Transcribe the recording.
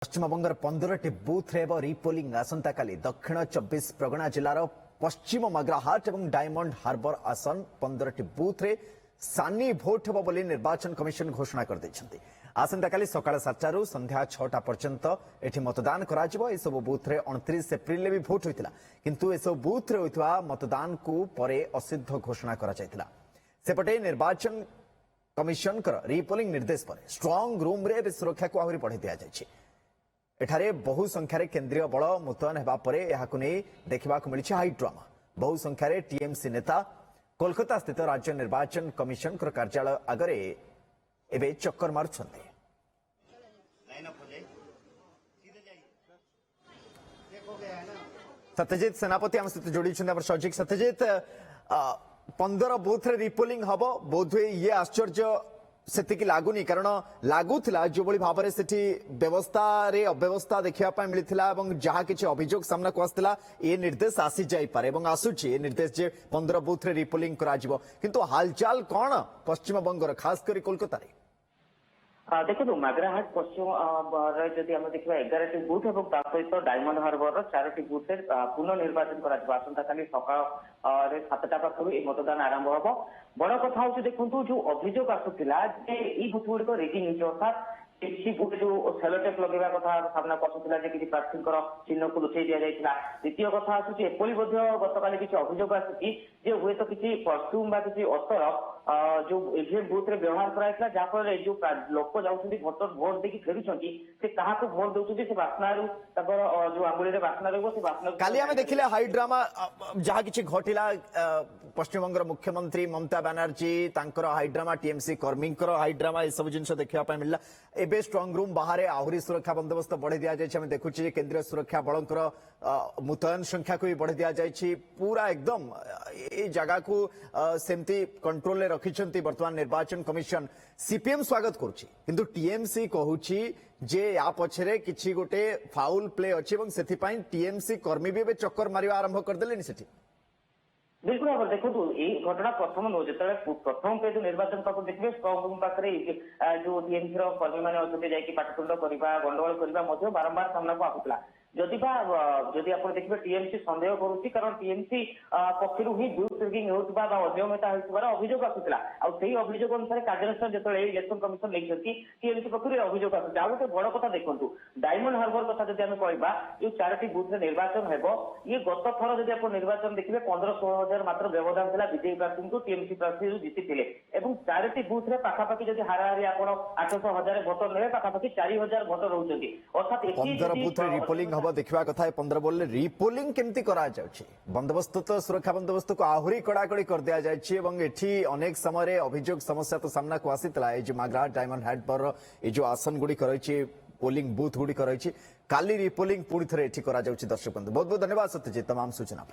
ପଶ୍ଚିମବଙ୍ଗର 15ଟି ବୁଥରେ ହେବ ରିପୋଲିଂ ଆସନ୍ତାକାଲି। ଦକ୍ଷିଣ 24 ପ୍ରଗଣା ଜିଲ୍ଲାର ପଶ୍ଚିମ ମାଗ୍ରାହାଟ ଏବଂ ଡାଇମଣ୍ଡ ହାର୍ବର ଆସନ 15ଟି ବୁଥରେ ସାନି ଭୋଟ ହେବ ବୋଲି ନିର୍ବାଚନ କମିଶନ ଘୋଷଣା କରିଦେଇଛନ୍ତି। ଆସନ୍ତାକାଲି ସକାଳ 7ଟାରୁ ସନ୍ଧ୍ୟା 6ଟା ପର୍ଯ୍ୟନ୍ତ ଏଠି ମତଦାନ କରାଯିବ। ଏସବୁ ବୁଥରେ 29 ଏପ୍ରିଲରେ ବି ଭୋଟ ହୋଇଥିଲା, କିନ୍ତୁ ଏସବୁ ବୁଥରେ ହୋଇଥିବା ମତଦାନକୁ ପରେ ଅସିଦ୍ଧ ଘୋଷଣା କରାଯାଇଥିଲା। ସେପଟେ ନିର୍ବାଚନ କମିଶନଙ୍କର ରିପୋଲିଂ ନିର୍ଦ୍ଦେଶ ପରେ ଷ୍ଟ୍ରଙ୍ଗ ରୁମ୍ରେ ଏବେ ସୁରକ୍ଷାକୁ ଆହୁରି ବଢ଼ାଇ ଦିଆଯାଇଛି। ଏଠାରେ ବହୁ ସଂଖ୍ୟାରେ କେନ୍ଦ୍ରୀୟ ବଳ ମୁତୟନ ହେବା ପରେ ଏହାକୁ ନେଇ ଦେଖିବାକୁ ମିଳିଛି ହାଇଡ୍ରାମା। ବହୁ ସଂଖ୍ୟାରେ ଟିଏମସି ନେତା କୋଲକାତା ସ୍ଥିତ ରାଜ୍ୟ ନିର୍ବାଚନ କମିଶନଙ୍କର କାର୍ଯ୍ୟାଳୟ ଆଗରେ ଏବେ ଚକ୍କର ମାରୁଛନ୍ତି। ସତ୍ୟଜିତ ସେନାପତି ଆମ ସହିତ ଯୋଡ଼ିଛନ୍ତି ଆମର ସହଯୋଗୀ। ସତ୍ୟଜିତ, 15 ବୁଥରେ ରିପୋଲିଂ ହବ, ବୋଧହୁଏ ଇଏ ଆଶ୍ଚର୍ଯ୍ୟ ସେତିକି ଲାଗୁନି, କାରଣ ଲାଗୁଥିଲା ଯେଭଳି ଭାବରେ ସେଠି ବ୍ୟବସ୍ଥାରେ ଅବ୍ୟବସ୍ଥା ଦେଖିବା ପାଇଁ ମିଳିଥିଲା ଏବଂ ଯାହା କିଛି ଅଭିଯୋଗ ସାମ୍ନାକୁ ଆସିଥିଲା ଏ ନିର୍ଦ୍ଦେଶ ଆସିଯାଇପାରେ ଏବଂ ଆସୁଛି ଏ ନିର୍ଦ୍ଦେଶ ଯେ 15 ବୁଥରେ ରିପୋଲିଂ କରାଯିବ। କିନ୍ତୁ ହାଲଚାଲ କଣ ପଶ୍ଚିମବଙ୍ଗର, ଖାସ କରି କୋଲକାତାରେ? ଦେଖନ୍ତୁ, ମାଗ୍ରାହାଟ ପଶ୍ଚିମ ଯଦି ଆମେ ଦେଖିବା 11ଟି ବୁଥ ଏବଂ ତା ସହିତ ଡାଇମଣ୍ଡ ହାର୍ବରର 4ଟି ବୁଥରେ ପୁନଃ ନିର୍ବାଚନ କରାଯିବ। ଆସନ୍ତାକାଲି ସକାଳରେ 7ଟା ପାଖରୁ ଏହି ମତଦାନ ଆରମ୍ଭ ହେବ। ବଡ କଥା ହଉଛି, ଦେଖନ୍ତୁ, ଯୋଉ ଅଭିଯୋଗ ଆସୁଥିଲା ଯେ ଏଇ ବୁଥ ଗୁଡିକ ରେଗିଂ ହେଇଛି, ଅର୍ଥାତ୍ କିଛି ଗୋଟେ ଯୋଉ ସେଲୋଟେପ ଲଗେଇବା କଥା ସାମ୍ନାକୁ ଆସୁଥିଲା ଯେ କିଛି ପ୍ରାର୍ଥୀଙ୍କର ଚିହ୍ନକୁ ଲୁଚେଇ ଦିଆଯାଇଥିଲା। ଦ୍ୱିତୀୟ କଥା ଆସୁଛି, ଏପରି ମଧ୍ୟ ଗତକାଲି କିଛି ଅଭିଯୋଗ ଆସୁଛି ଯେ ହୁଏତ କିଛି ପରଫ୍ୟୁମ ବା କିଛି ଅତର ଯୋଉ ଇଭିଏମ ବୁଥରେ ବ୍ୟବହାର କରାଯାଇଥିଲା, ଯାହାଫଳରେ ଯୋଉ ଲୋକ ଯାଉଛନ୍ତି ଭୋଟ ଦେଇକି ଫେରୁଛନ୍ତି, ସେ କାହାକୁ ଭୋଟ ଦଉଛନ୍ତି ସେ ବାସ୍ନାରୁ ତାଙ୍କର ଯୋଉ ଆଙ୍ଗୁଳିରେ ବାସ୍ନା ରହିବ, ସେ ବାସ୍ନା। କାଲି ଆମେ ଦେଖିଲେ ହାଇଡ୍ରାମା ଯାହା କିଛି ଘଟିଲା, ପଶ୍ଚିମବଙ୍ଗର ମୁଖ୍ୟମନ୍ତ୍ରୀ ମମତା ବାନାର୍ଜୀ ତାଙ୍କର ହାଇଡ୍ରାମା, ଟିଏମସି କର୍ମୀଙ୍କର ହାଇଡ୍ରାମା, ଏସବୁ ଜିନିଷ ଦେଖିବା ପାଇଁ ମିଳିଲା। ଏବେ ଷ୍ଟ୍ରଙ୍ଗ ରୁମ୍ ବାହାରେ ଆହୁରି ସୁରକ୍ଷା ବନ୍ଦୋବସ୍ତ ବଢ଼ାଇ ଦିଆଯାଇଛି। ଆମେ ଦେଖୁଛୁ ଯେ କେନ୍ଦ୍ରୀୟ ସୁରକ୍ଷା ବଳଙ୍କର ମୁତୟନ ସଂଖ୍ୟାକୁ ବି ବଢ଼ାଇ ଦିଆଯାଇଛି। ପୁରା ଏକଦମ ଏ ଜାଗାକୁ ସେମିତି କଣ୍ଟ୍ରୋଲରେ ରଖିଛନ୍ତି ବର୍ତ୍ତମାନ ନିର୍ବାଚନ କମିଶନ। ସିପିଏମ୍ ସ୍ୱାଗତ କରୁଛି, କିନ୍ତୁ ଟିଏମସି କହୁଛି ଯେ ୟା ପଛରେ କିଛି ଗୋଟେ ଫାଉଲ ପ୍ଲେ ଅଛି ଏବଂ ସେଥିପାଇଁ ଟିଏମସି କର୍ମୀ ବି ଏବେ ଚକ୍କର ମାରିବା ଆରମ୍ଭ କରିଦେଲେଣି ସେଠି। ବିଲକୁଲ ଭାବରେ ଦେଖନ୍ତୁ, ଏଇ ଘଟଣା ପ୍ରଥମ ନୁହଁ। ଯେତେବେଳେ ପ୍ରଥମ ପେଜ ନିର୍ବାଚନ ପାଖକୁ ଦେଖିବେ, ଷ୍ଟ୍ରଙ୍ଗ ରୁମ୍ ପାଖରେ ଯୋଉ ଟିଏମସିର କର୍ମୀମାନେ ଅଛନ୍ତି ଯାଇକି ପାଟିତୁଣ୍ଡ କରିବା, ଗଣ୍ଡଗୋଳ କରିବା ମଧ୍ୟ ବାରମ୍ବାର ସାମ୍ନାକୁ ଆସୁଥିଲା। ଯଦି ଆପଣ ଦେଖିବେ ଟିଏମସି ସନ୍ଦେହ କରୁଛି, କାରଣ ଟିଏମସି ପକ୍ଷରୁ ହିଁ ବୁଥ ରିଗିଂ ହେଉଥିବା ବା ଅନିୟମିତତା ହେଉଥିବାର ଅଭିଯୋଗ ଆସୁଥିଲା। ଆଉ ସେଇ ଅଭିଯୋଗ ଅନୁସାରେ କାର୍ଯ୍ୟାନୁଷ୍ଠାନ ଯେତେବେଳେ ଇଲେକ୍ସନ କମିଶନ ନେଇଛନ୍ତି, ଟିଏମସି ପକ୍ଷରୁ ଏ ଅଭିଯୋଗ ଆସୁଛି। ଆଉ ଗୋଟେ ବଡ କଥା ଦେଖନ୍ତୁ, ଡାଇମଣ୍ଡ ହାର୍ବର କଥା ଯଦି ଆମେ କହିବା, ଯୋଉ 4ଟି ବୁଥରେ ନିର୍ବାଚନ ହେବ, ଇଏ ଗତ ଥର ଯଦି ଆପଣ ନିର୍ବାଚନ ଦେଖିବେ 15-16 ହଜାର ମାତ୍ର ବ୍ୟବଧାନ ଥିଲା ବିଜେପି ପ୍ରାର୍ଥୀଙ୍କୁ ଟିଏମସି ପ୍ରାର୍ଥୀ ଜିତିଥିଲେ ଏବଂ 4ଟି ବୁଥରେ ପାଖାପାଖି ଯଦି ହାରାହାରି ଆପଣ 800-1000 ଭୋଟର ନେବେ, ପାଖାପାଖି 4000 ଭୋଟର ରହୁଛନ୍ତି। ଅର୍ଥାତ୍ 15 ବୁଥରେ ରିପୋଲିଂ ହବ, ଦେଖିବା କଥା। 15 ବୋଲରେ ରିପୋଲିଂ କେମିତି କରାଯାଉଛି, ବନ୍ଦୋବସ୍ତ ତ ସୁରକ୍ଷା ବନ୍ଦୋବସ୍ତକୁ ଆହୁରି କଡ଼ାକଡ଼ି କରିଦିଆଯାଇଛି ଏବଂ ଏଠି ଅନେକ ସମୟରେ ଅଭିଯୋଗ ସମସ୍ୟା ତ ସାମ୍ନାକୁ ଆସିଥିଲା। ଏଇ ଯୋଉ ମାଗ୍ରାହାଟ, ଡାଇମଣ୍ଡ ହାର୍ବର ଏଇ ଯୋଉ ଆସନ ଗୁଡ଼ିକ ରହିଛି, ପୋଲିଂ ବୁଥ ଗୁଡ଼ିକ ରହିଛି, କାଲି ରିପୋଲିଂ ପୁଣି ଥରେ ଏଠି କରାଯାଉଛି। ଦର୍ଶକ ବନ୍ଧୁ, ବହୁତ ବହୁତ ଧନ୍ୟବାଦ ସତ୍ୟଜିତ ତମାମ ସୂଚନା ପାଇଁ।